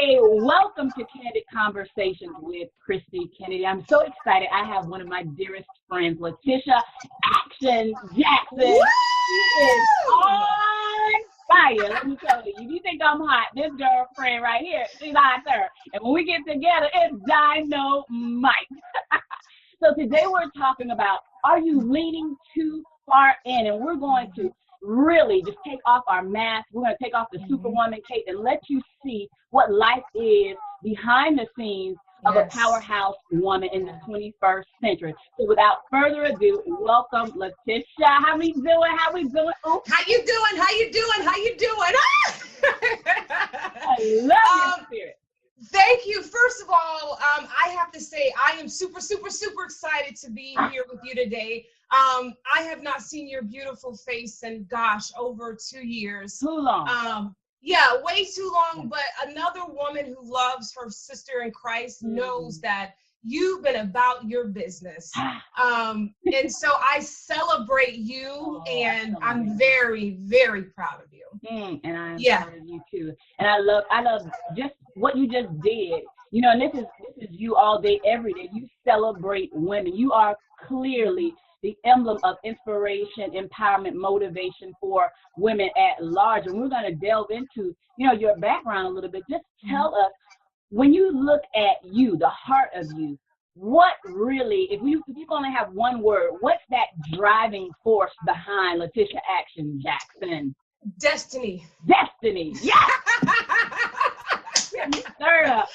Hey, welcome to Candid Conversations with Christy Kennedy. I'm so excited. I have one of my dearest friends, Laticia Action Jackson. Woo! She is on fire. Let me tell you, if you think I'm hot, this girlfriend right here, she's hot there. And when we get together, it's dynamite. So today we're talking about, are you leaning too far in? And we're going to really just take off our mask. We're going to take off the Superwoman cape and let you see what life is behind the scenes of a powerhouse woman in the 21st century. So without further ado, welcome Laticia. How we doing? Oops. How you doing? I love your spirit. Thank you. First of all, I have to say I am super excited to be here with you today. I have not seen your beautiful face in, gosh, over 2 years. Too long. Yeah, way too long. But another woman who loves her sister in Christ knows that you've been about your business. And so I celebrate you, and I'm very, very proud of you. And I'm proud of you too. And I love just what you just did. You know, and this is you all day, every day. You celebrate women. You are clearly the emblem of inspiration, empowerment, motivation for women at large. And we're going to delve into, you know, your background a little bit. Just tell us, when you look at you, the heart of you, what really, if you only have one word, what's that driving force behind Laticia Action Jackson? Destiny. Yeah. Stir up.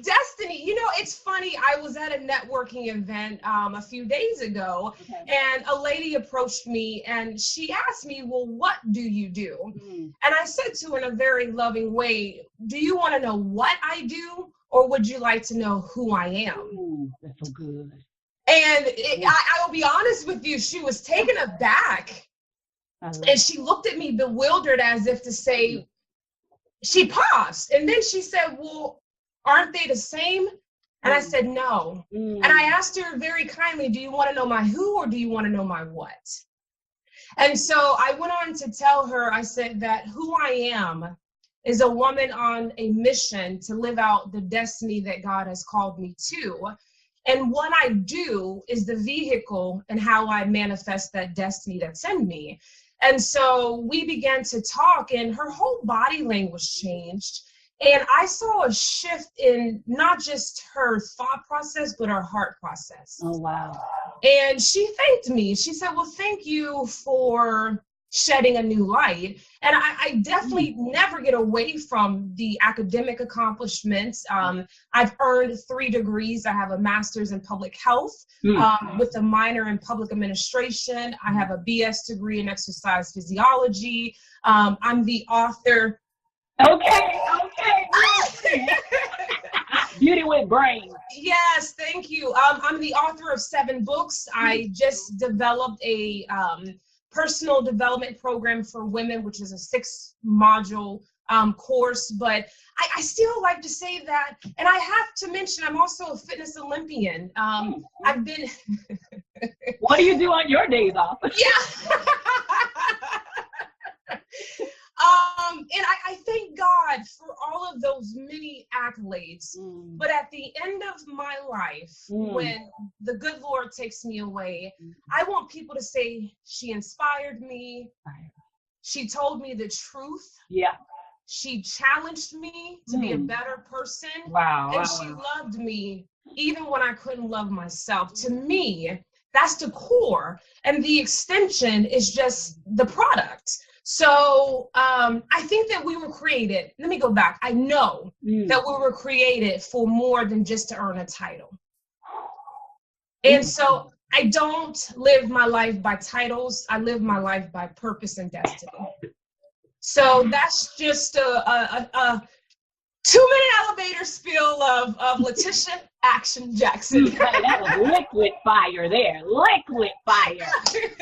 Destiny. You know, it's funny. I was at a networking event a few days ago, and a lady approached me and she asked me, well, what do you do? And I said to her in a very loving way, do you want to know what I do, or would you like to know who I am? Ooh, that's so good. And I will be honest with you, she was taken aback. And she looked at me bewildered, as if to say, she paused. And then she said, well, aren't they the same? And I said, no. And I asked her very kindly, do you want to know my who, or do you want to know my what? And so I went on to tell her, I said that who I am is a woman on a mission to live out the destiny that God has called me to. And what I do is the vehicle and how I manifest that destiny that's in me. And so we began to talk, and her whole body language changed. And I saw a shift in not just her thought process, but her heart process. Oh, wow. And she thanked me. She said, well, thank you for shedding a new light. And I definitely never get away from the academic accomplishments. I've earned 3 degrees. I have a master's in public health with a minor in public administration. I have a BS degree in exercise physiology. I'm the author. Okay. Beauty with brains. Yes, thank you. I'm the author of 7 books. I just developed a personal development program for women, which is a 6-module course. But I still like to say that, and I have to mention, I'm also a fitness Olympian. I've been. What do you do on your days off? Yeah. And I thank God for all of those many accolades. But at the end of my life, when the good Lord takes me away, I want people to say, she inspired me. She told me the truth. Yeah. She challenged me to be a better person. Wow. And she loved me even when I couldn't love myself. To me, that's the core. And the extension is just the product. So I think that we were created, let me go back. I know that we were created for more than just to earn a title. And so I don't live my life by titles. I live my life by purpose and destiny. So that's just a 2-minute elevator spiel of Laticia Action Jackson. That was liquid fire there. Liquid fire.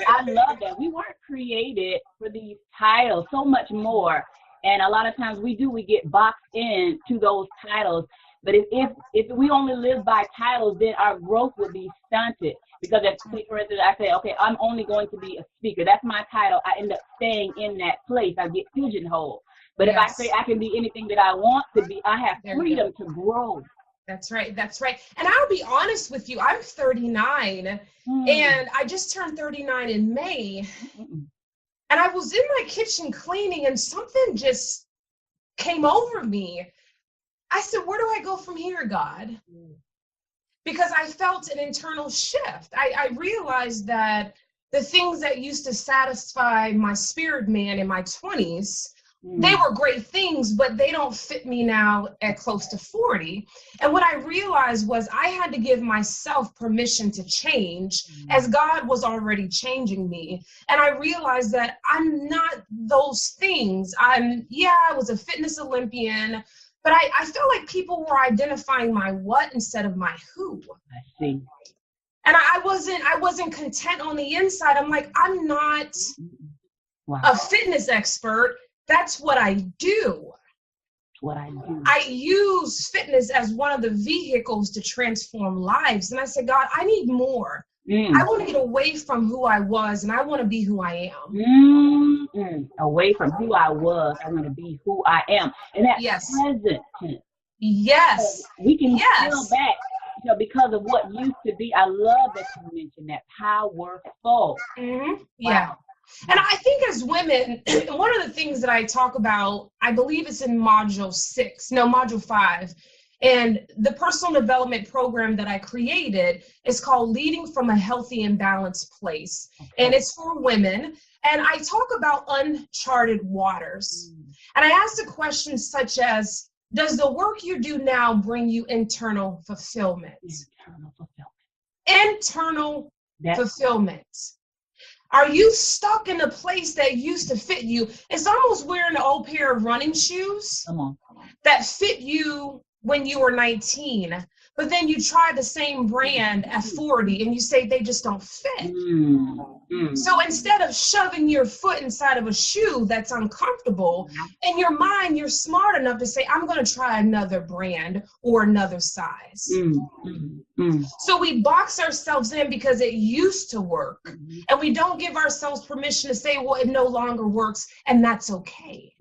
I love that. We weren't created for these titles, so much more. And a lot of times we get boxed into those titles. But if we only live by titles, then our growth would be stunted. Because if, for instance, I say, okay, I'm only going to be a speaker. That's my title. I end up staying in that place. I get pigeonholed. But if I say I can be anything that I want to be, I have freedom to grow. That's right. That's right. And I'll be honest with you. I'm 39 and I just turned 39 in May. And I was in my kitchen cleaning and something just came over me. I said, where do I go from here, God? Because I felt an internal shift. I realized that the things that used to satisfy my spirit man in my 20s, they were great things, but they don't fit me now at close to 40. And what I realized was I had to give myself permission to change as God was already changing me. And I realized that I'm not those things. I was a fitness Olympian, but I felt like people were identifying my what instead of my who. I see. And I wasn't content on the inside. I'm like, I'm not a fitness expert. That's what I do. What I do. I use fitness as one of the vehicles to transform lives. And I said, God, I need more. I want to get away from who I was and I want to be who I am. Away from who I was, I want to be who I am. And that present tense. Yes. So we can feel back, because of what used to be. I love that you mentioned that, powerful. Yeah. Wow. And I think as women, one of the things that I talk about, I believe it's in module 5. And the personal development program that I created is called Leading from a Healthy and Balanced Place. And it's for women. And I talk about uncharted waters. And I ask a question such as, does the work you do now bring you internal fulfillment? Internal fulfillment. Are you stuck in a place that used to fit you? It's almost wearing an old pair of running shoes that fit you when you were 19, but then you try the same brand at 40 and you say they just don't fit. So instead of shoving your foot inside of a shoe that's uncomfortable, in your mind, you're smart enough to say, I'm going to try another brand or another size. So we box ourselves in because it used to work, and we don't give ourselves permission to say, well, it no longer works, and that's okay.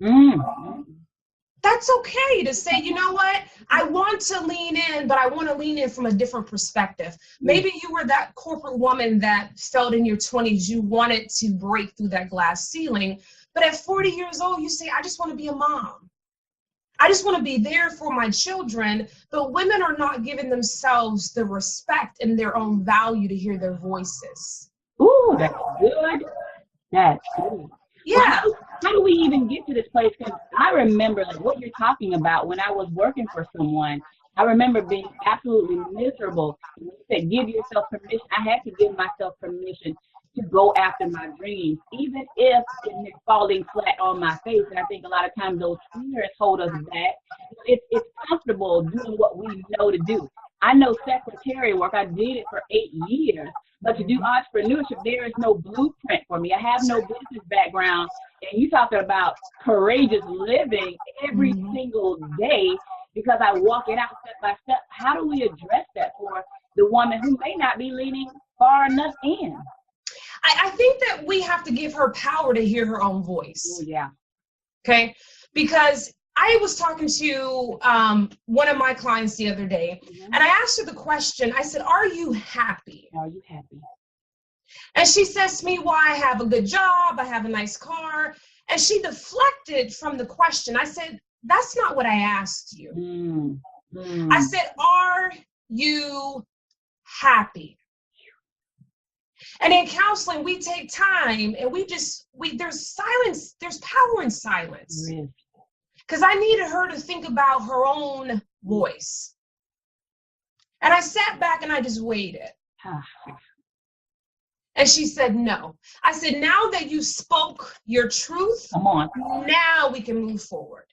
That's okay to say, you know what? I want to lean in, but I want to lean in from a different perspective. Maybe you were that corporate woman that felt in your 20s you wanted to break through that glass ceiling. But at 40 years old, you say, I just want to be a mom. I just want to be there for my children. But women are not giving themselves the respect and their own value to hear their voices. Ooh, that's good. That's good. Yeah. Well, how do we even get to this place? Because I remember what you're talking about when I was working for someone. I remember being absolutely miserable. When you said give yourself permission, I had to give myself permission to go after my dreams, even if it's falling flat on my face. And I think a lot of times those fears hold us back. It's comfortable doing what we know to do. I know secretary work. I did it for 8 years. But to do entrepreneurship, there is no blueprint for me. I have no business background. And you talking about courageous living every single day because I walk it out step by step. How do we address that for the woman who may not be leaning far enough in? I think that we have to give her power to hear her own voice. Oh, yeah. Okay? Because I was talking to one of my clients the other day, and I asked her the question. I said, are you happy? Are you happy? And she says to me, well, I have a good job. I have a nice car. And she deflected from the question. I said, that's not what I asked you. I said, are you happy? And in counseling, we take time and there's silence. There's power in silence. Because I needed her to think about her own voice. And I sat back and I just waited. And she said, no. I said, now that you spoke your truth, come on. Now we can move forward.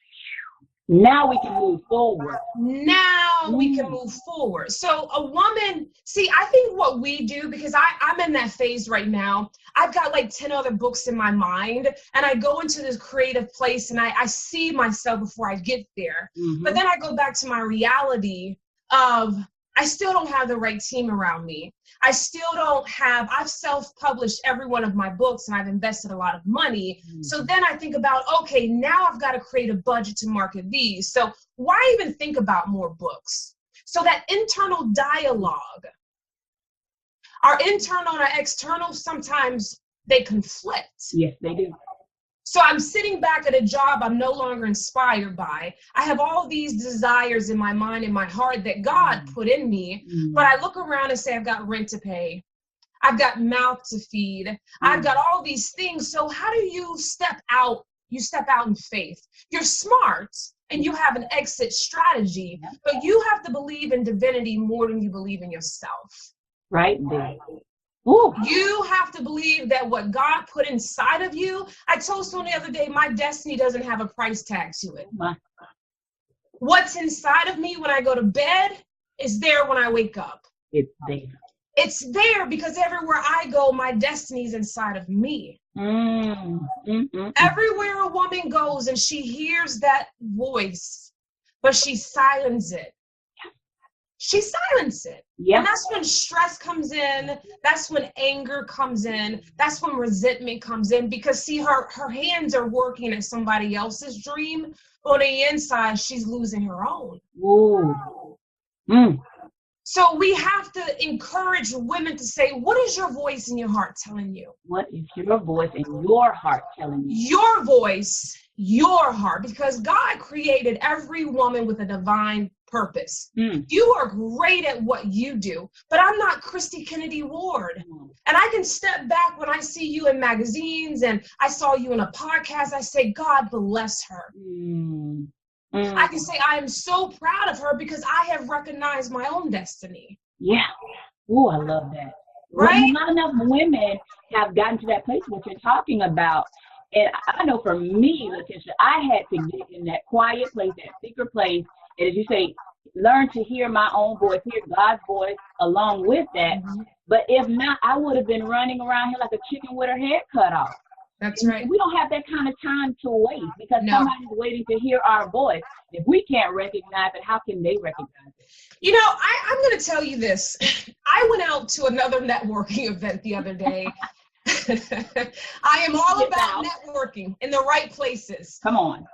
Now we can move forward. Now we can move forward. So a woman, see, I think what we do, because I'm in that phase right now, I've got like 10 other books in my mind, and I go into this creative place and I see myself before I get there. But then I go back to my reality of, I still don't have the right team around me. I still don't have, I've self-published every one of my books and I've invested a lot of money. So then I think about, okay, now I've got to create a budget to market these. So why even think about more books? So that internal dialogue, our internal and our external, sometimes they conflict. Yes, they do. So I'm sitting back at a job I'm no longer inspired by. I have all these desires in my mind and my heart that God put in me, but I look around and say, I've got rent to pay. I've got mouth to feed. I've got all these things. So how do you step out? You step out in faith. You're smart and you have an exit strategy, but you have to believe in divinity more than you believe in yourself. Right there. Ooh. You have to believe that what God put inside of you, I told someone the other day, my destiny doesn't have a price tag to it. What's inside of me when I go to bed is there when I wake up. It's there. It's there because everywhere I go, my destiny is inside of me. Everywhere a woman goes and she hears that voice, but she silences it. She silences it. Yeah. And that's when stress comes in. That's when anger comes in. That's when resentment comes in. Because see, her hands are working at somebody else's dream. On the inside, she's losing her own. Ooh. So we have to encourage women to say, what is your voice in your heart telling you? What is your voice in your heart telling you? Your voice, your heart. Because God created every woman with a divine purpose. You are great at what you do, but I'm not Christy Kennedy Ward. And I can step back when I see you in magazines and I saw you in a podcast. I say, God bless her. I can say I am so proud of her because I have recognized my own destiny. Yeah. Oh, I love that. Right? Not enough women have gotten to that place what you're talking about. And I know for me, Laticia, I had to get in that quiet place, that secret place, and as you say, learn to hear my own voice, hear God's voice along with that. But if not, I would have been running around here like a chicken with her head cut off. That's right. We don't have that kind of time to waste because somebody's waiting to hear our voice. If we can't recognize it, how can they recognize it? You know, I'm going to tell you this. I went out to another networking event the other day. I am all about networking in the right places. Come on.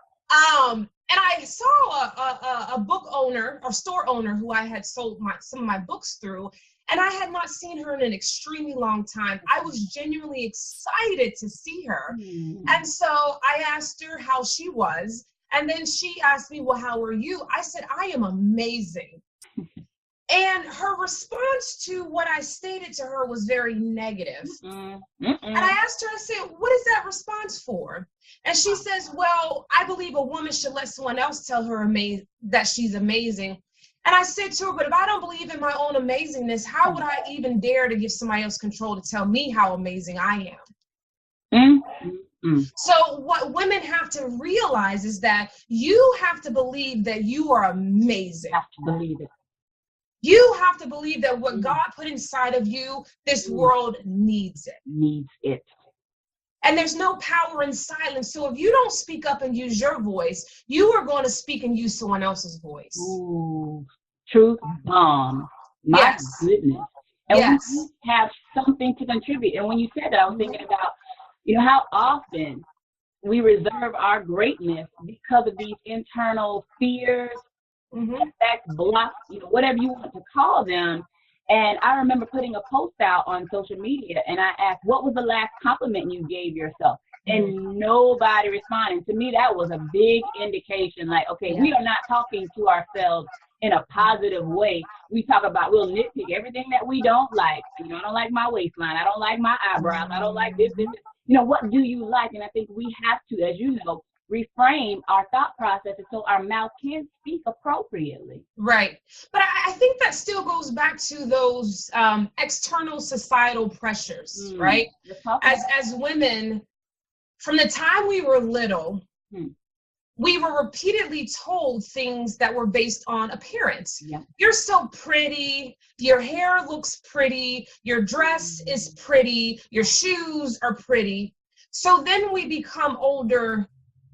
And I saw a book owner or store owner who I had sold some of my books through, and I had not seen her in an extremely long time. I was genuinely excited to see her. And so I asked her how she was, and then she asked me, well, how are you? I said, I am amazing. And her response to what I stated to her was very negative. And I asked her, I said, what is that response for? And she says, well, I believe a woman should let someone else tell her that she's amazing. And I said to her, but if I don't believe in my own amazingness, how would I even dare to give somebody else control to tell me how amazing I am? So what women have to realize is that you have to believe that you are amazing. You have to believe it. You have to believe that what God put inside of you, this world needs it. Needs it. And there's no power in silence. So if you don't speak up and use your voice, you are going to speak and use someone else's voice. Ooh, truth bomb. My goodness. And we have something to contribute. And when you said that, I was thinking about, how often we reserve our greatness because of these internal fears, effects, blocks, whatever you want to call them. And I remember putting a post out on social media and I asked, what was the last compliment you gave yourself? And nobody responded. To me, that was a big indication like, okay, we are not talking to ourselves in a positive way. We talk about, we'll nitpick everything that we don't like. I don't like my waistline. I don't like my eyebrows. I don't like this. What do you like? And I think we have to, as you know, reframe our thought processes so our mouth can speak appropriately. Right. But I think that still goes back to those external societal pressures, right? As women, from the time we were little, we were repeatedly told things that were based on appearance. You're so pretty, your hair looks pretty, your dress is pretty, your shoes are pretty. So then we become older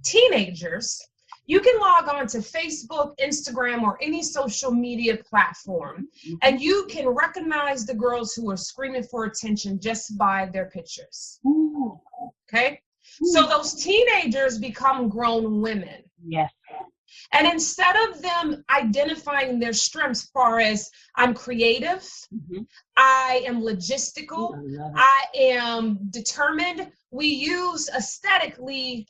teenagers You can log on to Facebook, Instagram, or any social media platform, and you can recognize the girls who are screaming for attention just by their pictures. Ooh. Okay? So those teenagers become grown women. Yes. And instead of them identifying their strengths, far as I'm creative, I am logistical, I am determined, we use aesthetically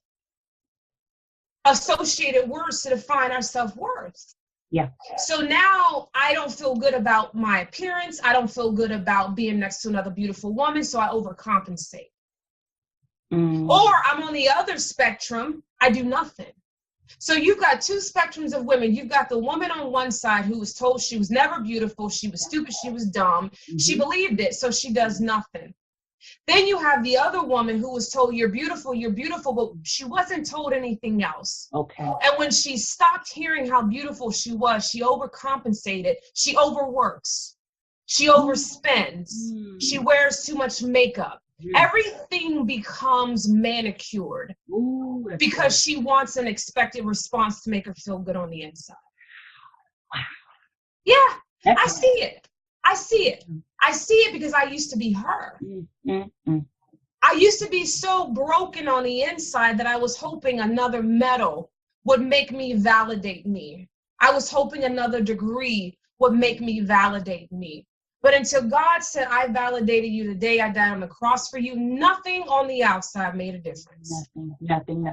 associated words to define our self-worth. Yeah. So now I don't feel good about my appearance. I don't feel good about being next to another beautiful woman, so I overcompensate. Or I'm on the other spectrum, I do nothing. So you've got two spectrums of women. You've got the woman on one side who was told she was never beautiful, she was stupid, she was dumb. She believed it, so she does nothing. Then you have the other woman who was told, you're beautiful, but she wasn't told anything else. Okay. And when she stopped hearing how beautiful she was, she overcompensated. She overworks. She overspends. She wears too much makeup. Everything becomes manicured because she wants an expected response to make her feel good on the inside. Yeah, I see it. I see it. I see it because I used to be her. I used to be so broken on the inside that I was hoping another medal would make me validate me. I was hoping another degree would make me validate me. But until God said, I validated you today, I died on the cross for you, nothing on the outside made a difference. Nothing.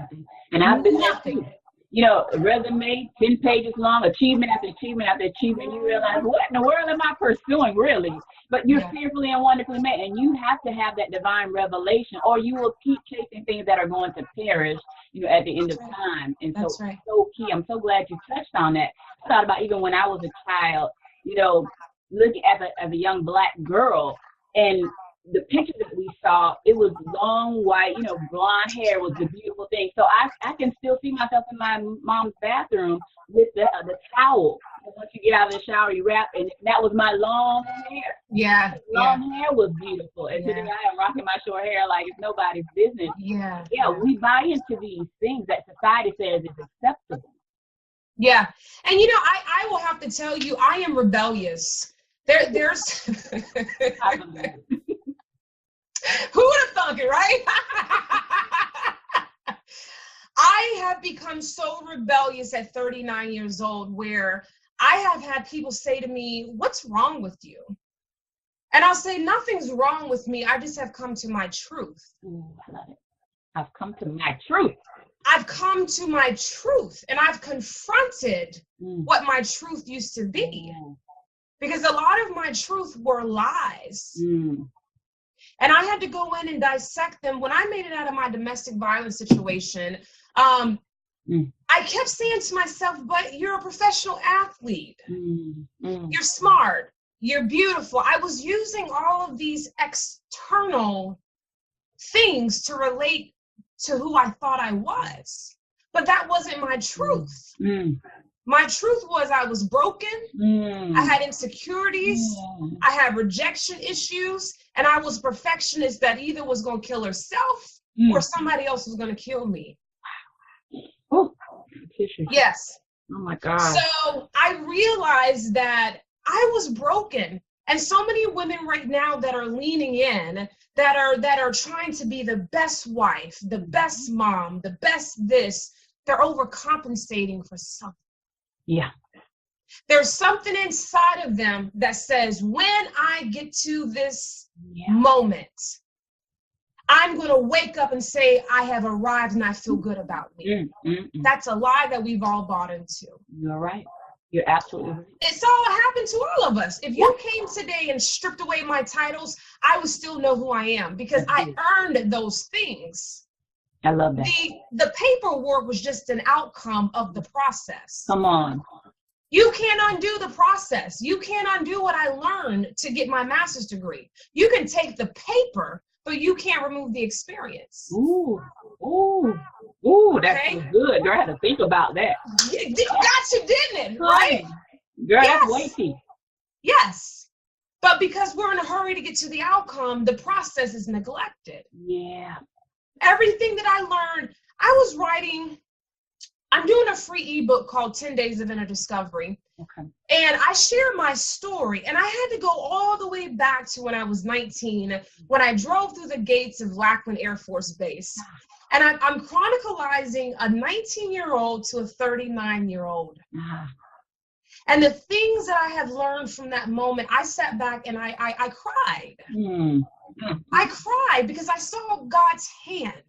And I've been there too. You know, a resume, 10 pages long, achievement after achievement after achievement. You realize, what in the world am I pursuing, really? But you're fearfully and wonderfully made, and you have to have that divine revelation, or you will keep chasing things that are going to perish, you know, at the end of time. And so it's so key. I'm so glad you touched on that. I thought about even when I was a child, you know, looking at as a young Black girl, and the picture that we saw, it was long, white, you know, blonde hair was the beautiful thing. So I can still see myself in my mom's bathroom with the towel. And once you get out of the shower, you wrap, and that was my long hair. Yeah. Long hair was beautiful. And today I am rocking my short hair like it's nobody's business. Yeah, we buy into these things that society says is acceptable. Yeah. And, you know, I will have to tell you, I am rebellious. There's who would have thunk it, right? I have become so rebellious at 39 years old where I have had people say to me, what's wrong with you? And I'll say, nothing's wrong with me. I just have come to my truth. Ooh, I love it. I've come to my truth. I've come to my truth, and I've confronted what my truth used to be. Because a lot of my truth were lies. And I had to go in and dissect them. When I made it out of my domestic violence situation, I kept saying to myself, but you're a professional athlete. You're smart. You're beautiful. I was using all of these external things to relate to who I thought I was. But that wasn't my truth. My truth was I was broken. I had insecurities. I had rejection issues. And I was a perfectionist that either was going to kill herself or somebody else was going to kill me. Oh, yes. Oh, my God. So I realized that I was broken. And so many women right now that are leaning in, that are trying to be the best wife, the best mom, the best this, they're overcompensating for something. Yeah. There's something inside of them that says, when I get to this moment, I'm going to wake up and say, I have arrived and I feel good about me. That's a lie that we've all bought into. You're right. You're absolutely right. It's all happened to all of us. If you came today and stripped away my titles, I would still know who I am because I earned those things. I love that. The paperwork was just an outcome of the process. Come on. You can't undo the process. You can't undo what I learned to get my master's degree. You can take the paper, but you can't remove the experience. Ooh, that's good. Girl, I had to think about that. You got to, didn't it? Right? Girl, that's weighty. Yes. But because we're in a hurry to get to the outcome, the process is neglected. Yeah. Everything that I learned, I was writing I'm doing a free ebook called 10 Days of Inner Discovery. Okay. And I share my story. And I had to go all the way back to when I was 19, when I drove through the gates of Lackland Air Force Base. And I'm chronicalizing a 19-year-old to a 39-year-old. And the things that I have learned from that moment, I sat back and I cried. I cried because I saw God's hand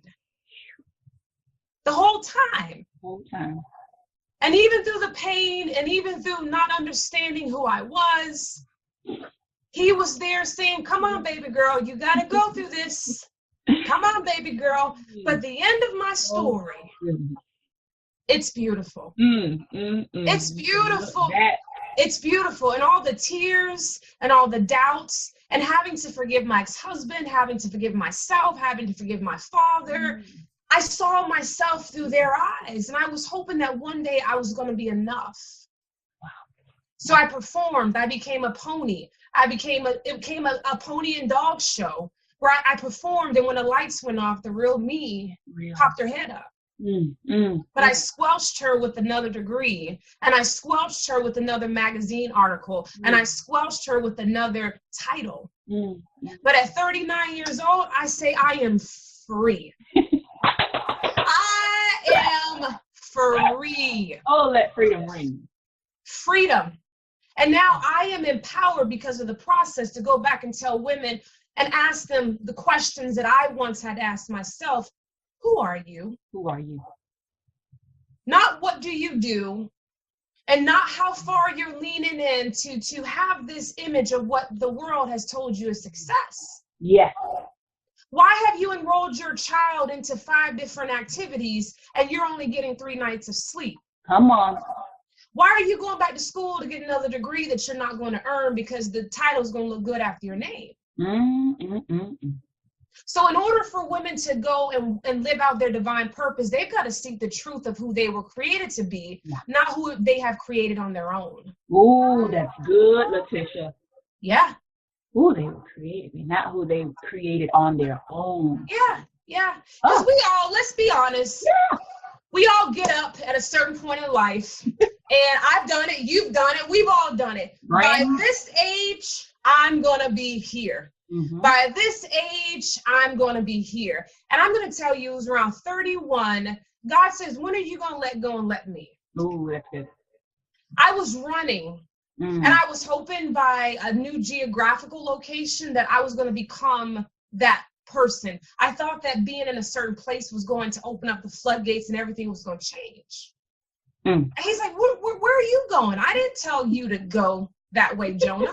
the whole time. And even through the pain and even through not understanding who I was, he was there saying, come on, baby girl, you got to go through this. Come on, baby girl. But the end of my story, it's beautiful. It's beautiful. It's beautiful. And all the tears and all the doubts and having to forgive my ex-husband, having to forgive myself, having to forgive my father. I saw myself through their eyes, and I was hoping that one day I was going to be enough. So I performed. I became a pony. It became a pony and dog show where I performed, and when the lights went off, the real me popped her head up. But I squelched her with another degree, and I squelched her with another magazine article, and I squelched her with another title. But at 39 years old, I say I am free. I am free. Oh, let freedom ring. Freedom. And now I am empowered because of the process to go back and tell women and ask them the questions that I once had asked myself. Who are you? Who are you? Not what do you do, and not how far you're leaning in to have this image of what the world has told you is success. Yes. Why have you enrolled your child into 5 different activities and you're only getting 3 nights of sleep? Come on. Why are you going back to school to get another degree that you're not going to earn because the title's going to look good after your name? So in order for women to go and live out their divine purpose, they've got to seek the truth of who they were created to be, not who they have created on their own. Ooh, that's good, Laticia. Yeah. Who they were created, not who they created on their own. Yeah. Because we all, let's be honest, we all get up at a certain point in life, and I've done it, you've done it, we've all done it. Right. By this age, I'm going to be here. By this age, I'm going to be here. And I'm going to tell you, it was around 31. God says, when are you going to let go and let me? Ooh, that's good. I was running. And I was hoping by a new geographical location that I was going to become that person. I thought that being in a certain place was going to open up the floodgates and everything was going to change. And he's like, where are you going? I didn't tell you to go that way, Jonah.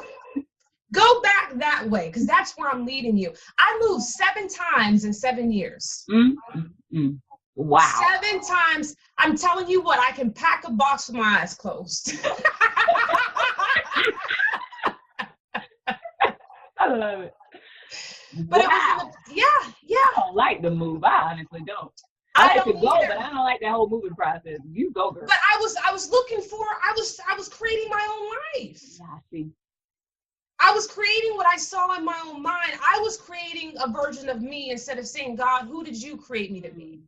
Go back that way, because that's where I'm leading you. I moved 7 times in 7 years. Wow. 7 times. I'm telling you what, I can pack a box with my eyes closed. I love it. But wow. It was I don't like the move. I honestly don't. I like to go, but I don't like that whole moving process. You go, girl. But I was looking for, I was creating my own life. Yeah, I see. I was creating what I saw in my own mind. I was creating a version of me instead of saying, God, who did you create me to be?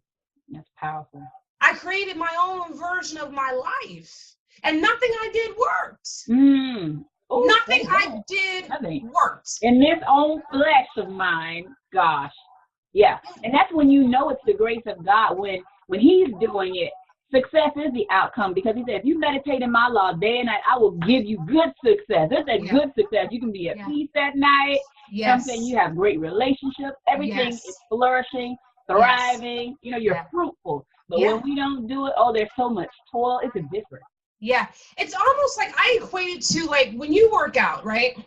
That's powerful. I created my own version of my life, and nothing I did worked. Ooh, nothing I did worked. In this own flesh of mine, gosh. Yeah. And that's when you know it's the grace of God. When he's doing it, success is the outcome, because he said, if you meditate in my law day and night, I will give you good success. That's a good success. You can be at peace that night. Something, you have great relationships. Everything is flourishing, thriving. You know, you're fruitful. But when we don't do it, there's so much toil. It's a difference. Yeah. It's almost like I equate it to like when you work out, right?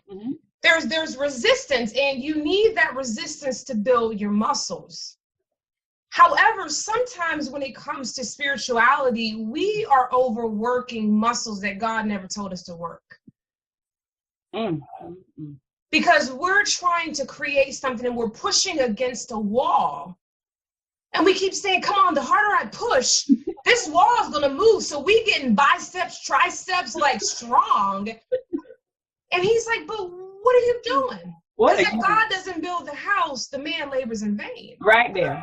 There's resistance, and you need that resistance to build your muscles. However, sometimes when it comes to spirituality, we are overworking muscles that God never told us to work. Because we're trying to create something and we're pushing against a wall. And we keep saying, come on, the harder I push, this wall is going to move. So we getting biceps, triceps, like strong. And he's like, but what are you doing? Because if God doesn't build the house, the man labors in vain. Right there.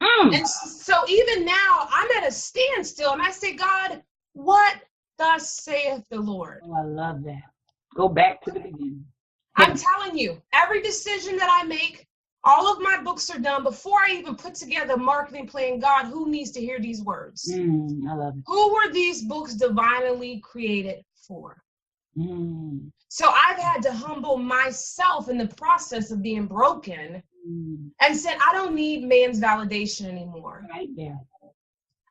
And so even now, I'm at a standstill, and I say, God, what thus saith the Lord? Oh, I love that. Go back to the beginning. I'm telling you, every decision that I make, all of my books are done before I even put together a marketing plan. God, who needs to hear these words? I love it. Who were these books divinely created for? So I've had to humble myself in the process of being broken and said, I don't need man's validation anymore. Right there.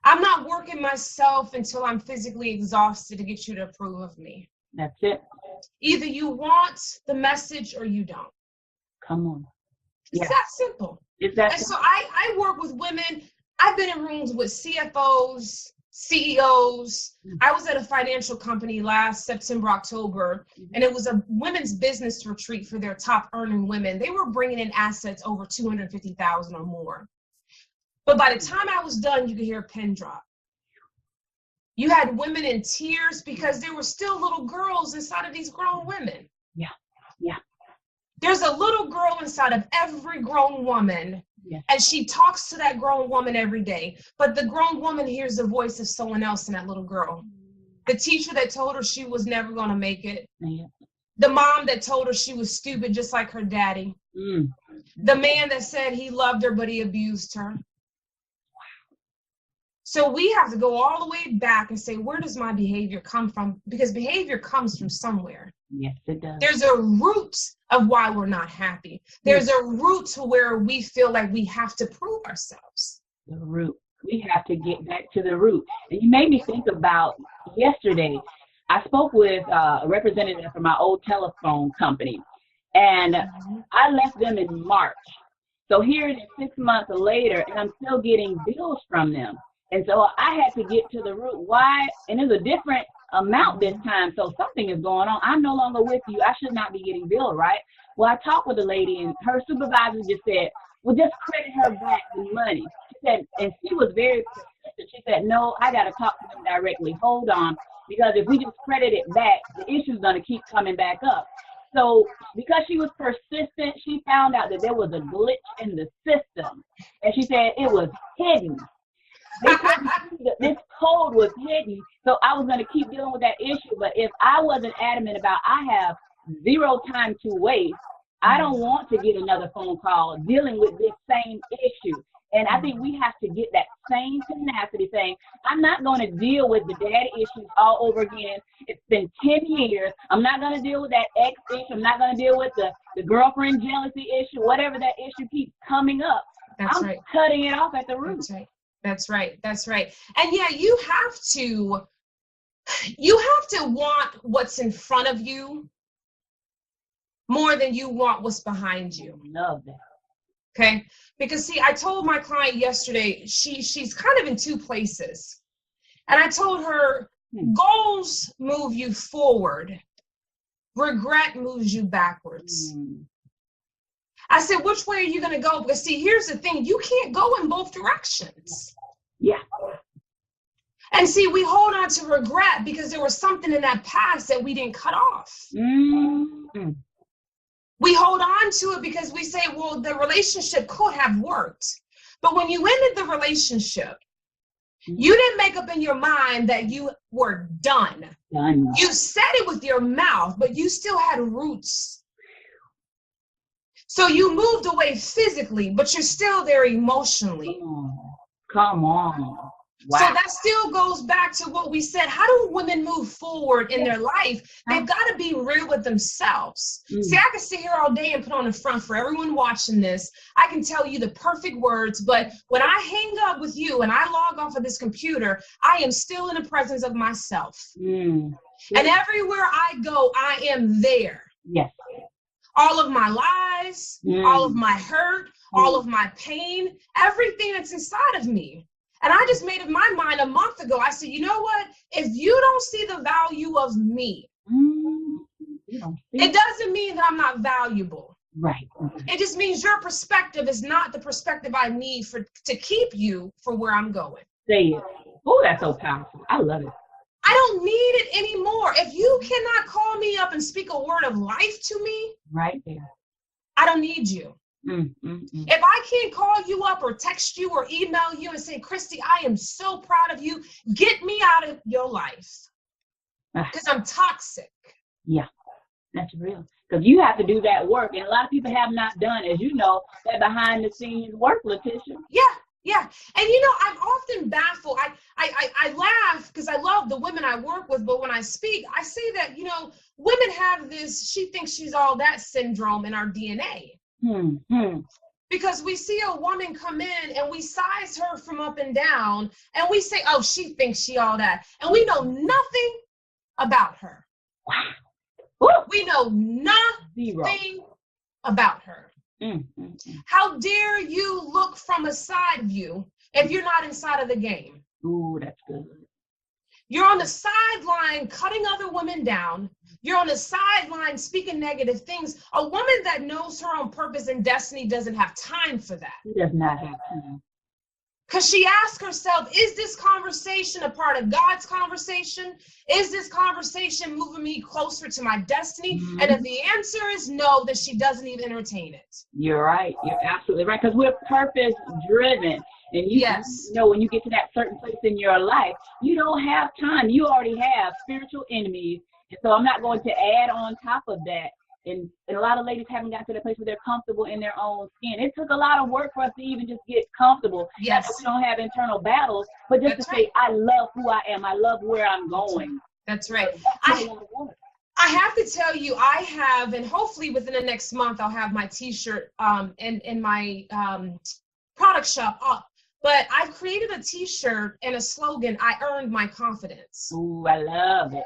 I'm not working myself until I'm physically exhausted to get you to approve of me. That's it. Either you want the message or you don't. Come on. It's that simple. It's that and so I work with women. I've been in rooms with CFOs, CEOs. I was at a financial company last September, October, and it was a women's business retreat for their top earning women. They were bringing in assets over $250,000 or more. But by the time I was done, you could hear a pin drop. You had women in tears because there were still little girls inside of these grown women. Yeah. There's a little girl inside of every grown woman, and she talks to that grown woman every day. But the grown woman hears the voice of someone else in that little girl. The teacher that told her she was never going to make it. The mom that told her she was stupid just like her daddy. The man that said he loved her but he abused her. So we have to go all the way back and say, where does my behavior come from? Because behavior comes from somewhere. Yes, it does. There's a root of why we're not happy. There's a root to where we feel like we have to prove ourselves. The root. We have to get back to the root. And you made me think about yesterday. I spoke with a representative from my old telephone company, and I left them in March. So here it is 6 months later, and I'm still getting bills from them. And so I had to get to the root why, and it's a different amount this time. So something is going on. I'm no longer with you. I should not be getting billed, right? Well, I talked with a lady, and her supervisor just said, well, just credit her back the money. She said, and she was very persistent. She said, no, I got to talk to them directly. Hold on, because if we just credit it back, the issue's going to keep coming back up. So because she was persistent, she found out that there was a glitch in the system. And she said it was hidden. This code was hidden, so I was going to keep dealing with that issue. But if I wasn't adamant about I have zero time to waste, I don't want to get another phone call dealing with this same issue. And I think we have to get that same tenacity saying, I'm not going to deal with the daddy issues all over again. It's been 10 years. I'm not going to deal with that ex issue. I'm not going to deal with the girlfriend jealousy issue, whatever that issue keeps coming up. That's I'm right. cutting it off at the root. That's right. That's right. That's right. And yeah, you have to want what's in front of you more than you want what's behind you. Love that. Okay. Because see, I told my client yesterday, she's kind of in two places. And I told her goals move you forward. Regret moves you backwards. I said, which way are you going to go? Because see, here's the thing. You can't go in both directions. Yeah. And see, we hold on to regret because there was something in that past that we didn't cut off. We hold on to it because we say, well, the relationship could have worked. But when you ended the relationship, you didn't make up in your mind that you were done. You said it with your mouth, but you still had roots. So you moved away physically, but you're still there emotionally. Come on. Wow. So that still goes back to what we said. How do women move forward in their life? They've got to be real with themselves. See, I can sit here all day and put on the front for everyone watching this. I can tell you the perfect words, but when I hang up with you and I log off of this computer, I am still in the presence of myself. And everywhere I go, I am there. Yes. All of my lies, all of my hurt, all of my pain, everything that's inside of me. And I just made up my mind a month ago. I said, you know what? If you don't see the value of me, it doesn't mean that I'm not valuable. Right. It just means your perspective is not the perspective I need to keep you from where I'm going. Say it. Oh, that's so powerful. I love it. I don't need it anymore. If you cannot call me up and speak a word of life to me, right there, I don't need you. If I can't call you up or text you or email you and say, Christy, I am so proud of you. Get me out of your life because I'm toxic. Yeah, that's real. Because you have to do that work. And a lot of people have not done, as you know, that behind the scenes work, Laticia. Yeah. And, I'm often baffled. I laugh because I love the women I work with. But when I speak, I say that, women have this, she thinks she's all that syndrome in our DNA. Because we see a woman come in and we size her from up and down and we say, oh, she thinks she all that. And we know nothing about her. Wow. We know nothing about her. How dare you look from a side view if you're not inside of the game? Ooh, that's good. You're on the sideline cutting other women down. You're on the sideline speaking negative things. A woman that knows her own purpose and destiny doesn't have time for that. She does not have time. Because she asks herself, is this conversation a part of God's conversation? Is this conversation moving me closer to my destiny? And if the answer is no, then she doesn't even entertain it. You're right. You're absolutely right. Because we're purpose driven. And you know, when you get to that certain place in your life, you don't have time. You already have spiritual enemies. And so I'm not going to add on top of that. And a lot of ladies haven't got to the place where they're comfortable in their own skin. It took a lot of work for us to even just get comfortable. Yes. We don't have internal battles, but just to say, I love who I am. I love where I'm going. That's right. I have to tell you, I have, and hopefully within the next month, I'll have my T-shirt in my product shop up. But I've created a T-shirt and a slogan, I earned my confidence. Ooh, I love it.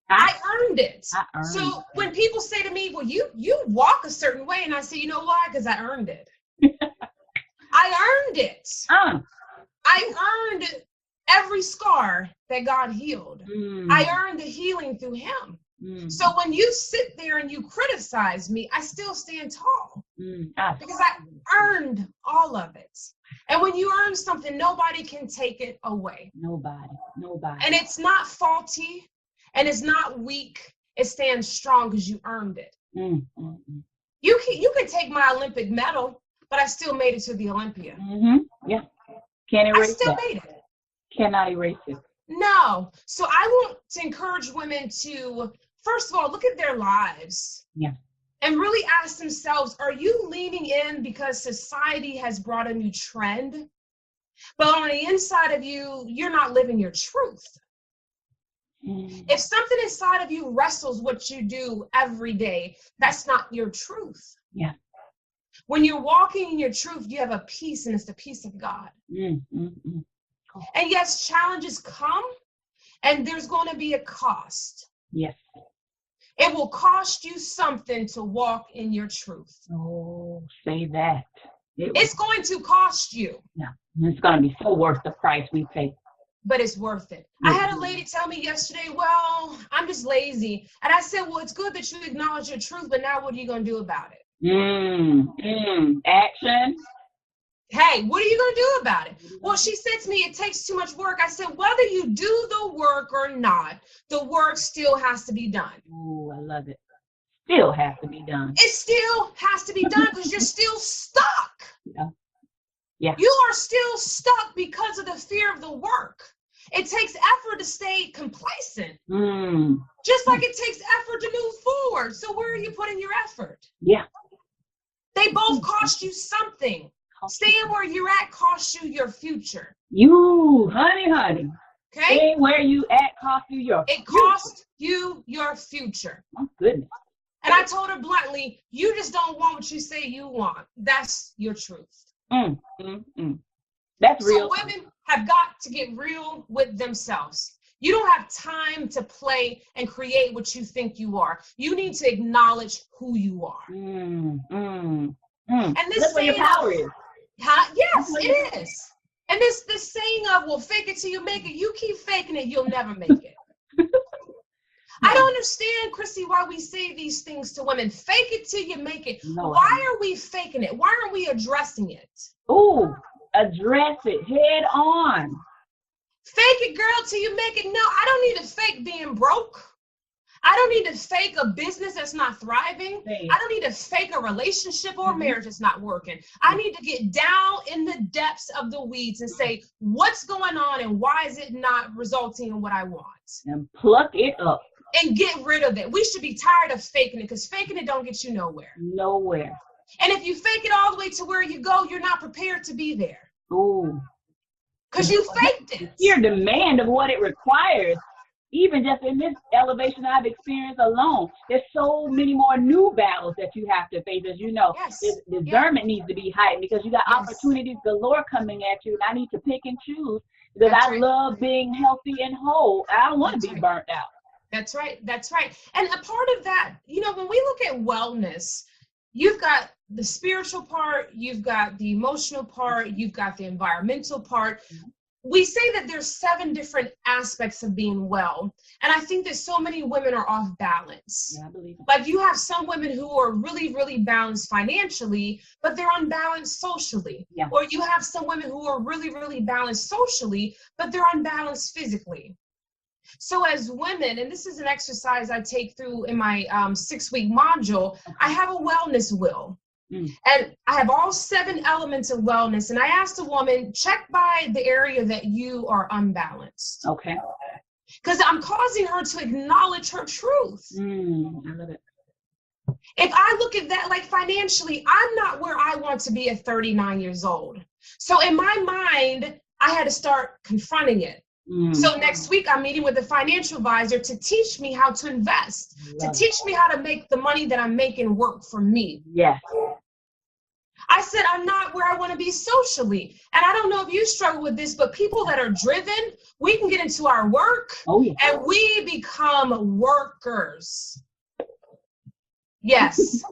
I earned it. So when people say to me, well, you walk a certain way, and I say, you know why? Because I earned it. I earned it. I earned every scar that God healed. I earned the healing through him. So when you sit there and you criticize me, I still stand tall because I earned all of it. And when you earn something, nobody can take it away. Nobody. And it's not faulty. And it's not weak. It stands strong because you earned it. You can take my Olympic medal, but I still made it to the Olympia. Yeah. Can't erase it. I still made it. Cannot erase it. No. So I want to encourage women to, first of all, look at their lives. Yeah. And really ask themselves, are you leaning in because society has brought a new trend? But on the inside of you, you're not living your truth. If something inside of you wrestles what you do every day, that's not your truth. Yeah. When you're walking in your truth, you have a peace, and it's the peace of God. And yes, challenges come, and there's going to be a cost. Yes. It will cost you something to walk in your truth. Oh, say that. It's going to cost you. Yeah. It's going to be so worth the price we pay. But it's worth it. I had a lady tell me yesterday, well, I'm just lazy. And I said, well, it's good that you acknowledge your truth, but now what are you going to do about it? Action. Hey, what are you going to do about it? Well, she said to me, it takes too much work. I said, whether you do the work or not, the work still has to be done. Ooh, I love it. Still has to be done. It still has to be done because you're still stuck. Yeah. You are still stuck because of the fear of the work. It takes effort to stay complacent. Just like it takes effort to move forward. So where are you putting your effort? Yeah. They both cost you something. Staying where you're at costs you your future. You, honey. Okay? Staying where you at cost you your future. It costs you your future. Oh, goodness. And I told her bluntly, you just don't want what you say you want. That's your truth. That's real. So women have got to get real with themselves. You don't have time to play and create what you think you are. You need to acknowledge who you are. And this That's where your power is. Yes, it is. And this saying of, well, fake it till you make it, you keep faking it, you'll never make it. I don't understand, Chrissy, why we say these things to women. Fake it till you make it. No, why are we faking it? Why aren't we addressing it? Ooh, address it head on. Fake it, girl, till you make it. No, I don't need to fake being broke. I don't need to fake a business that's not thriving. Same. I don't need to fake a relationship or a marriage that's not working. I need to get down in the depths of the weeds and say, what's going on and why is it not resulting in what I want? And pluck it up. And get rid of it. We should be tired of faking it, because faking it don't get you nowhere. Nowhere. And if you fake it all the way to where you go, you're not prepared to be there. Ooh. Because you faked it. Your demand of what it requires, even just in this elevation I've experienced alone, there's so many more new battles that you have to face. As you know, Yes. discernment needs to be heightened, because you got opportunities galore coming at you, and I need to pick and choose, because That's I right. love being healthy and whole. I don't want to That's be right. burnt out. That's right. That's right. And a part of that, you know, when we look at wellness, you've got the spiritual part, you've got the emotional part, you've got the environmental part. We say that there's 7 different aspects of being well. And I think that so many women are off balance. Yeah, I believe it. Like you have some women who are really, really balanced financially, but they're unbalanced socially. Yeah. Or you have some women who are really, really balanced socially, but they're unbalanced physically. So as women, and this is an exercise I take through in my 6-week module, I have a wellness wheel. And I have all 7 elements of wellness. And I asked a woman, check by the area that you are unbalanced. Okay. Because I'm causing her to acknowledge her truth. I love it. If I look at that, like financially, I'm not where I want to be at 39 years old. So in my mind, I had to start confronting it. So next week, I'm meeting with a financial advisor to teach me how to invest, to teach me how to make the money that I'm making work for me. Yes. I said, I'm not where I want to be socially. And I don't know if you struggle with this, but people that are driven, we can get into our work and we become workers. Yes.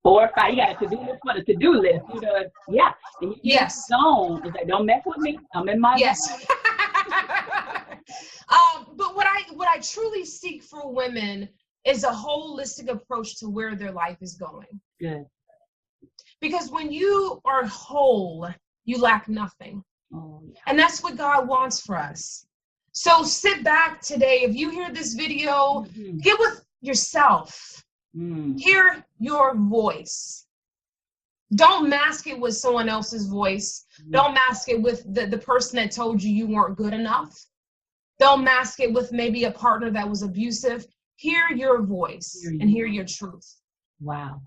4 or 5, you got a to-do list for the to-do list. You know, yeah. And yes. Zone is like, don't mess with me. I'm in my yes. But what I truly seek for women is a holistic approach to where their life is going. Good. Because when you are whole, you lack nothing. Oh, yeah. And that's what God wants for us. So sit back today. If you hear this video, get with yourself. Hear your voice. Don't mask it with someone else's voice. Don't mask it with the person that told you weren't good enough. Don't mask it with maybe a partner that was abusive. Hear your voice and hear your truth. Wow.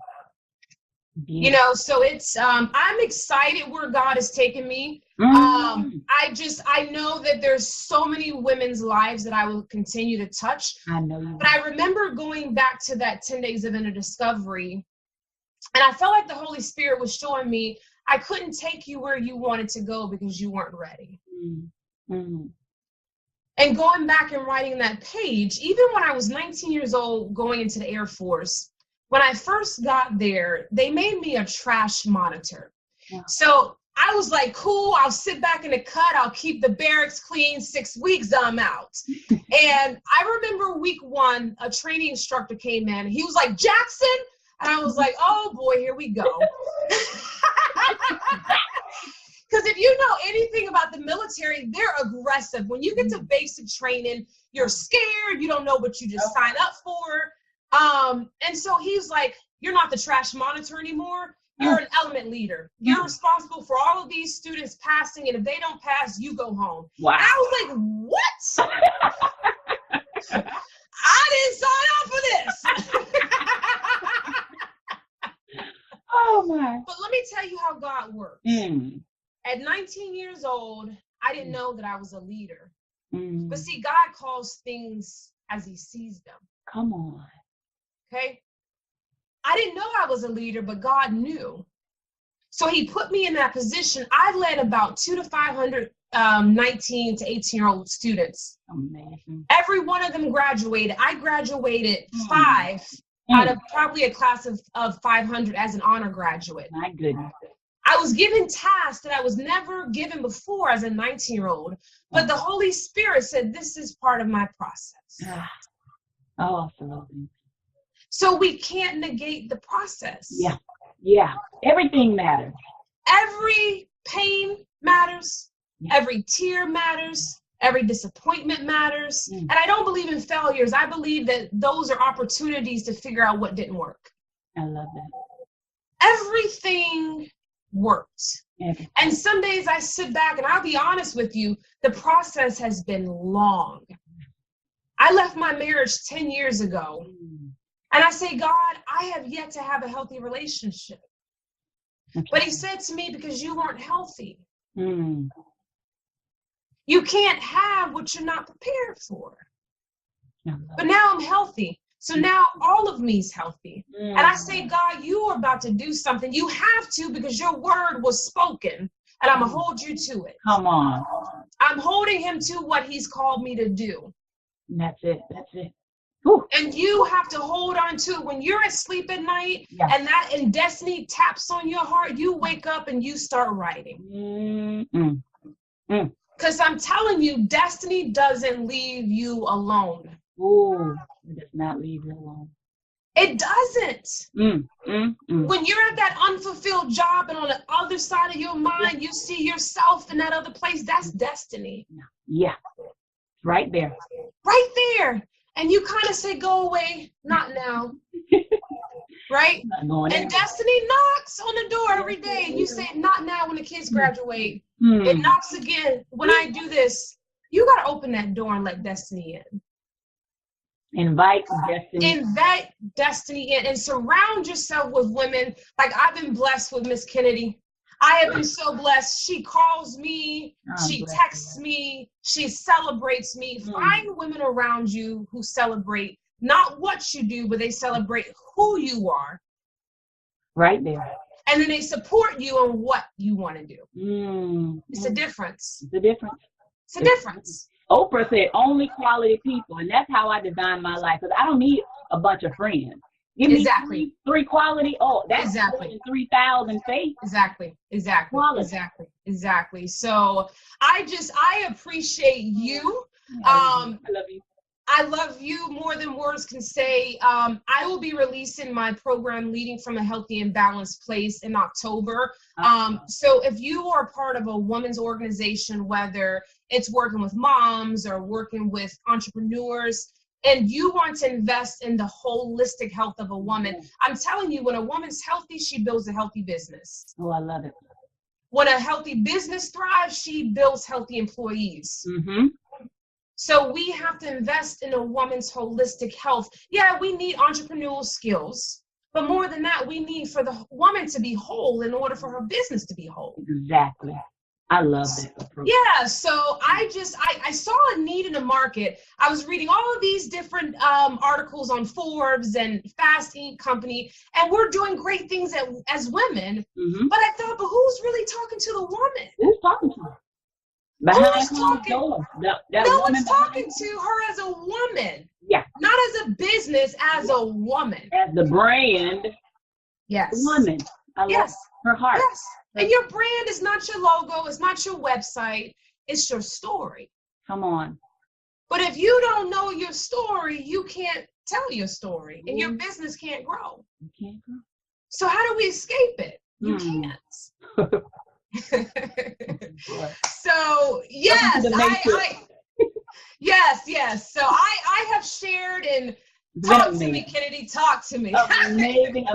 You know, so it's, I'm excited where God has taken me. I know that there's so many women's lives that I will continue to touch. I know you. But I remember going back to that 10 days of inner discovery, and I felt like the Holy Spirit was showing me I couldn't take you where you wanted to go because you weren't ready. And going back and writing that page, even when I was 19 years old going into the Air Force, when I first got there, they made me a trash monitor. Yeah. So I was like, cool, I'll sit back in the cut, I'll keep the barracks clean, 6 weeks, I'm out. And I remember week 1, a training instructor came in, he was like, Jackson? And I was like, oh boy, here we go. Because if you know anything about the military, they're aggressive. When you get to basic training, you're scared, you don't know what you just signed up for. And so he's like, you're not the trash monitor anymore. You're an element leader. You're responsible for all of these students passing, and if they don't pass, you go home. Wow. I was like, what? I didn't sign up for this. Oh my. But let me tell you how God works. At 19 years old, I didn't know that I was a leader. But see, God calls things as he sees them. Come on. Okay? I didn't know I was a leader, but God knew. So he put me in that position. I led about 200 to 500 19 to 18-year-old students. Amazing. Every one of them graduated. I graduated 5 out of probably a class of 500 as an honor graduate. My goodness. I was given tasks that I was never given before as a 19-year-old, but the Holy Spirit said, this is part of my process. Oh, absolutely. So we can't negate the process. Yeah. Yeah. Everything matters. Every pain matters. Every tear matters. Every disappointment matters. And I don't believe in failures. I believe that those are opportunities to figure out what didn't work. I love that. Everything worked. And some days I sit back and I'll be honest with you, the process has been long. I left my marriage 10 years ago. And I say, God, I have yet to have a healthy relationship. But he said to me, because you weren't healthy. You can't have what you're not prepared for. But now I'm healthy. So now all of me's healthy. And I say, God, you are about to do something. You have to, because your word was spoken. And I'm going to hold you to it. Come on. I'm holding him to what he's called me to do. That's it. That's it. Whew. And you have to hold on to it. When you're asleep at night and destiny taps on your heart, you wake up and you start writing. Because I'm telling you, destiny doesn't leave you alone. Ooh, it does not leave you alone. It doesn't. When you're at that unfulfilled job and on the other side of your mind, you see yourself in that other place, that's destiny. Yeah, right there. Right there. And you kind of say, go away, not now. Right? And destiny knocks on the door every day. And you say, not now when the kids graduate. It knocks again. When I do this, you got to open that door and let destiny in. Invite destiny. Invite destiny in and surround yourself with women. Like I've been blessed with Miss Kennedy. I have been so blessed. She calls me, she texts me, she celebrates me. Find women around you who celebrate not what you do, but they celebrate who you are. Right there. And then they support you on what you want to do. It's a difference. It's a difference. It's a difference. Oprah said only quality people, and that's how I design my life. Because I don't need a bunch of friends. Give me three quality. Oh, that's more than 3,000 faith. Exactly. So I appreciate you. I love you. I love you more than words can say. I will be releasing my program, Leading from a Healthy and Balanced Place, in October. So if you are part of a women's organization, whether it's working with moms or working with entrepreneurs, and you want to invest in the holistic health of a woman, I'm telling you, when a woman's healthy, she builds a healthy business. Oh, I love it. When a healthy business thrives, she builds healthy employees. So we have to invest in a woman's holistic health. Yeah, we need entrepreneurial skills, but more than that, we need for the woman to be whole in order for her business to be whole. Exactly. I love that approach. Yeah, so I saw a need in the market. I was reading all of these different articles on Forbes and Fast Inc. Company, and we're doing great things as women. But I thought, but who's really talking to the woman? Who's talking to her? No one's talking to her as a woman. Yeah. Not as a business, as a woman. As the brand. Yes. Woman. I love her heart. Yes. And your brand is not your logo. It's not your website. It's your story. Come on. But if you don't know your story, you can't tell your story. And your business can't grow. You can't grow. So how do we escape it? You can't. So yes, yes. So I have shared and talked to me, Kennedy. Talk to me. Amazing. I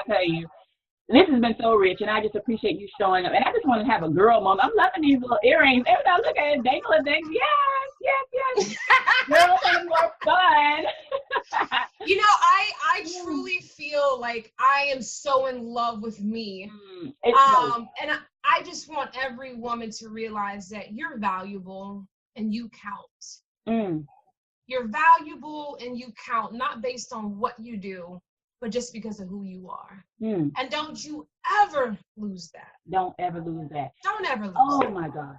tell you, this has been so rich, and I just appreciate you showing up. And I just want to have a girl moment. I'm loving these little earrings. Every time I look at it, dangling things. Yes. Girls are more fun. You know, I truly feel like I am so in love with me. And I just want every woman to realize that you're valuable and you count. You're valuable and you count, not based on what you do, but just because of who you are. And don't you ever lose that. Don't ever lose that. Don't ever lose that. Oh my gosh.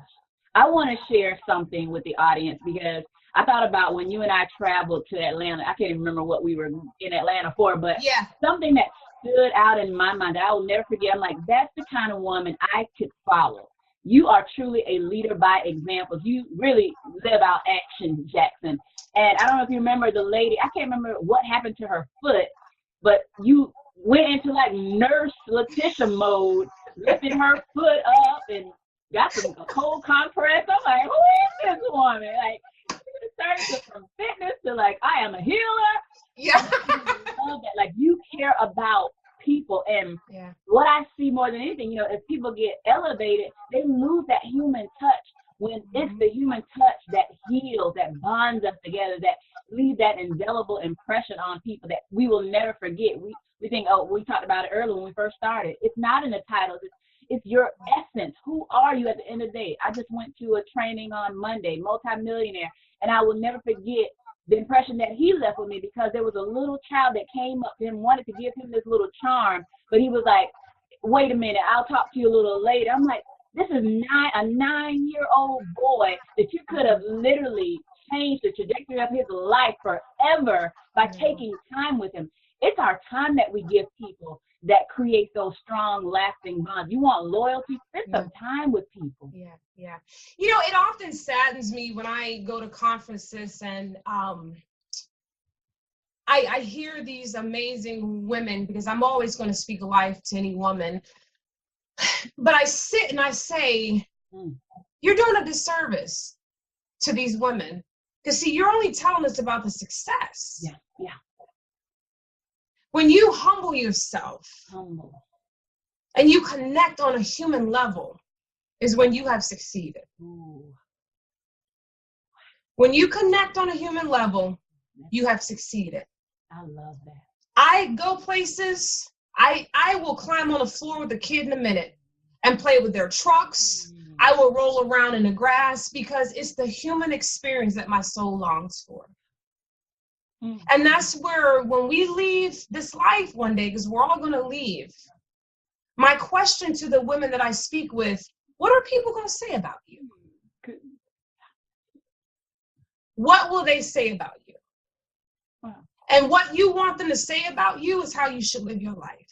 I want to share something with the audience, because I thought about when you and I traveled to Atlanta. I can't even remember what we were in Atlanta for, but something that stood out in my mind that I will never forget. I'm like, that's the kind of woman I could follow. You are truly a leader by example. You really live out action, Jackson. And I don't know if you remember the lady, I can't remember what happened to her foot, but you went into like nurse Laticia mode, lifting her foot up and got some cold compress. I'm like, who is this woman? Like, it started from fitness to like, I am a healer. Yeah. I love that. Like, you care about people. And Yeah. what I see more than anything, you know, as people get elevated, they lose that human touch. When it's the human touch that heals, that bonds us together, that leaves that indelible impression on people that we will never forget. We think, oh, we talked about it earlier when we first started. It's not in the titles. It's your essence. Who are you at the end of the day? I just went to a training on Monday, multimillionaire, and I will never forget the impression that he left with me, because there was a little child that came up to him, wanted to give him this little charm, but he was like, wait a minute, I'll talk to you a little later. I'm like, this is a 9-year-old boy that you could have literally changed the trajectory of his life forever by taking time with him. It's our time that we give people that creates those strong, lasting bonds. You want loyalty? Spend some time with people. Yeah, yeah. You know, it often saddens me when I go to conferences and I hear these amazing women, because I'm always going to speak life to any woman. But I sit and I say, you're doing a disservice to these women. Because, see, you're only telling us about the success. Yeah, yeah. When you humble yourself and you connect on a human level is when you have succeeded. Ooh. When you connect on a human level, you have succeeded. I love that. I go places, I will climb on the floor with a kid in a minute and play with their trucks. I will roll around in the grass, because it's the human experience that my soul longs for. And that's where, when we leave this life one day, because we're all going to leave, my question to the women that I speak with, what are people going to say about you? What will they say about you? Wow. And what you want them to say about you is how you should live your life.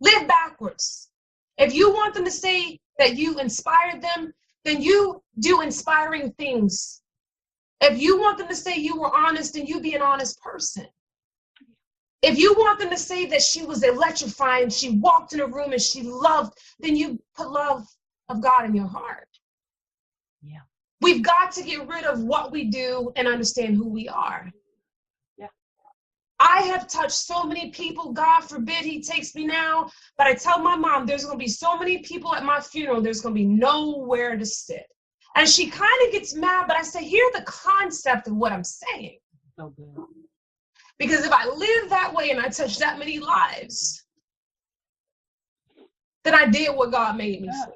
Live backwards. If you want them to say that you inspired them, then you do inspiring things. If you want them to say you were honest, then you be an honest person. If you want them to say that she was electrifying, she walked in a room and she loved, then you put love of God in your heart. Yeah. We've got to get rid of what we do and understand who we are. Yeah. I have touched so many people. God forbid he takes me now. But I tell my mom, there's going to be so many people at my funeral, there's going to be nowhere to sit. And she kind of gets mad, but I say, hear the concept of what I'm saying. So good. Because if I live that way and I touch that many lives, then I did what God made me for.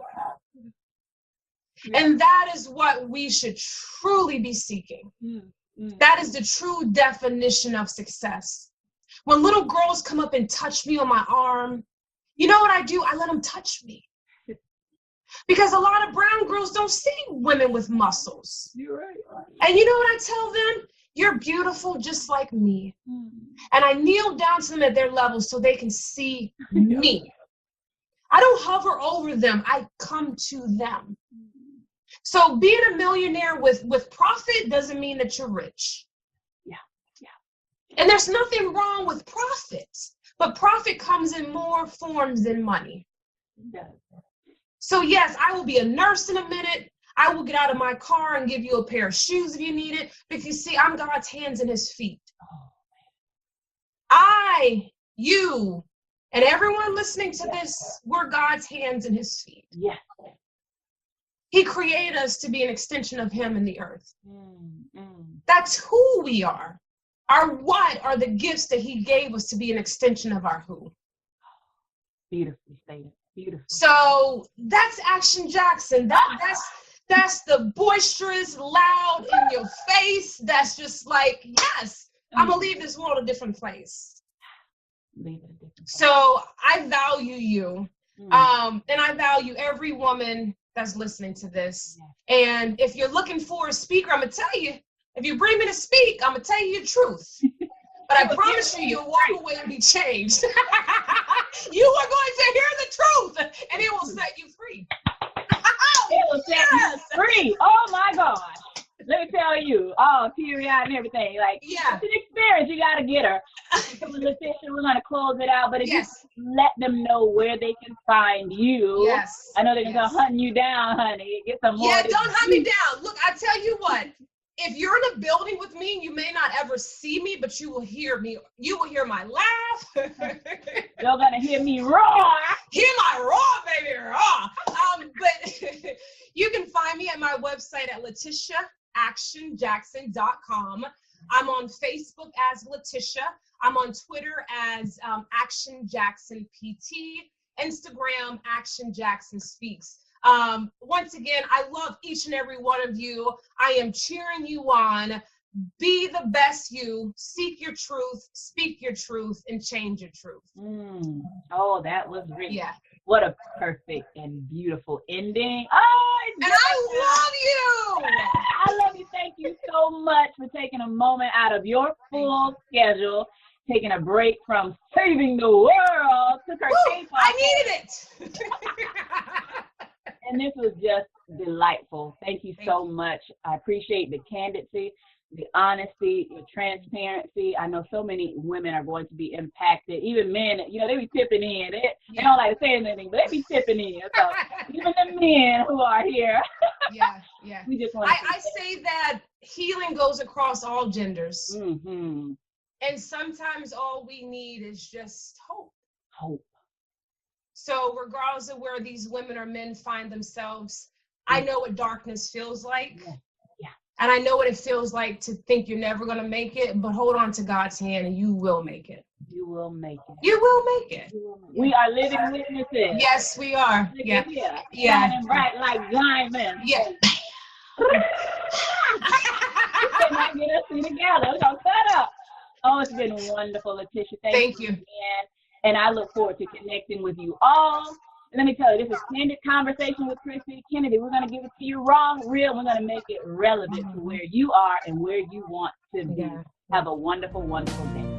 And that is what we should truly be seeking. That is the true definition of success. When little girls come up and touch me on my arm, you know what I do? I let them touch me. Because a lot of brown girls don't see women with muscles. You're right. And you know what I tell them? You're beautiful just like me. And I kneel down to them at their level so they can see me. I don't hover over them. I come to them. So being a millionaire with profit doesn't mean that you're rich. Yeah. And there's nothing wrong with profit. But profit comes in more forms than money. It does. So yes, I will be a nurse in a minute. I will get out of my car and give you a pair of shoes if you need it. Because you see, I'm God's hands and his feet. I, you, and everyone listening to this, we're God's hands and his feet. Yes. He created us to be an extension of him in the earth. That's who we are. Our what are the gifts that he gave us to be an extension of our who. Beautifully stated. Beautiful. So that's Action Jackson. That's the boisterous, loud, in your face. That's just like, yes, I'm going to leave this world a different place. Leave it a different place. So I value you. And I value every woman that's listening to this. And if you're looking for a speaker, I'm going to tell you, if you bring me to speak, I'm going to tell you the truth. But I promise you, you'll walk away and be changed. You are going to hear the truth, and it will set you free. It will set you free. Oh, my God. Let me tell you, teary-eyed and everything. Like, it's an experience. You got to get her. So with Laticia, we're going to close it out. But if you let them know where they can find you. Yes. I know they're going to hunt you down, honey. Get some more. Yeah, don't hunt me down. Look, I tell you what. If you're in a building with me, you may not ever see me, but you will hear me. You will hear my laugh. You're going to hear me roar. Hear my roar, baby, roar. But you can find me at my website at LaticiaActionJackson.com. I'm on Facebook as Laticia. I'm on Twitter as Action Jackson PT. Instagram, Action Jackson Speaks. Once again, I love each and every one of you. I am cheering you on. Be the best you. Seek your truth, speak your truth, and change your truth. Oh, that was rich. Yeah. What a perfect and beautiful ending. Oh, and I love you. I love you. Thank you so much for taking a moment out of your full schedule, taking a break from saving the world. Took her tape off. I needed it. And this was just delightful. Thank you so much. I appreciate the candidacy, the honesty, the transparency. I know so many women are going to be impacted. Even men, they be tipping in. They don't like to say anything, but they be tipping in. So even the men who are here. Yeah. We just want I say that healing goes across all genders. Mm-hmm. And sometimes all we need is just hope. Hope. So regardless of where these women or men find themselves, I know what darkness feels like. Yeah. And I know what it feels like to think you're never going to make it, but hold on to God's hand and you will make it. You will make it. You will make it. We are living witnesses. Yes, we are. Yeah. Shining bright like diamonds. Yeah. You cannot get us two together. We're going to cut up. Oh, it's been wonderful, Laticia. Thank you again. And I look forward to connecting with you all. Let me tell you, this is Candid Conversation with Chrissy Kennedy. We're going to give it to you raw, real. We're going to make it relevant to where you are and where you want to be. Have a wonderful, wonderful day.